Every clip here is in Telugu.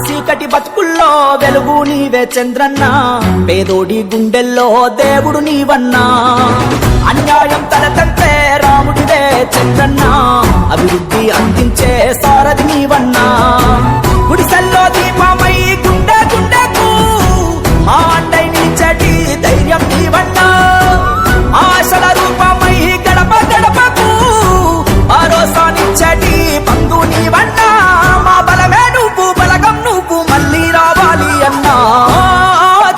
చీకటి బతుకుల్లో వెలుగు నీవే చంద్రన్న, పేదోడి గుండెల్లో దేవుడు నీవన్నా. అన్యాయం తలతంటే రాముడివే చంద్రన్న, అభివృద్ధి అందించే సారథి నీవన్నా. గుడిసెల్లో దీపమై గుండె గుండెకు మా అండై నిలిచేటి ధైర్యం నీవన్నా. ఆశల రూపమై గడప గడపకు భరోసానిచ్చేటి బంధు నీవన్నా. మా బలమే నువ్వు, బలగం నువ్వు, మళ్ళీ రావాలి అన్నా.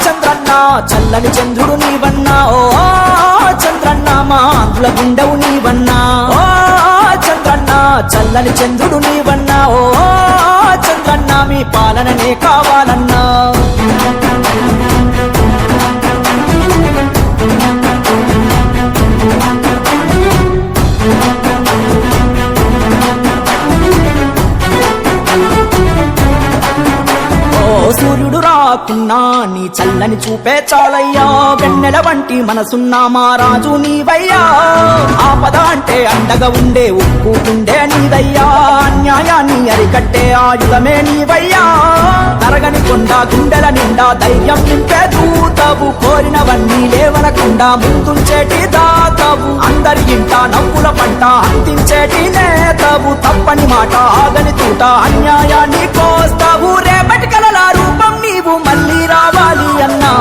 చంద్రన్న చల్లని చంద్రుడు నీవన్నా. ఓ చంద్రన్న మా ఆంధ్రుల గుండెవు నీవన్నా. ఓ చంద్రన్న చల్లని చంద్రుడు నీవన్నా. ఓ చంద్రన్న మీ పాలననే కావాలన్నా. సూర్యుడు రాకున్నా నీ చల్లని చూపే చాలయ్యా. వెన్నెల వంటి మనసున్న మా రాజు నీవయ్యా. ఆపద అంటే అండగా ఉండే ఉప్పు గుండె నీదయ్యా. అన్యాయాన్ని అరికట్టే ఆయుధమే నీవయ్యా. తరగని కొండ గుండెల నిండా ధైర్యం నింపే దూతవు. కోరినవన్నీ లేవనకుండా ముందుంచేటి దాతవు. అందరి ఇంట నవ్వుల పంట అందించేటి నేతవు. తప్పని మాట ఆగని తూట అన్యాయాన్ని కోస్తావు. రేపటి కలల రూపం నీవు మళ్ళీ రావాలి అన్నా.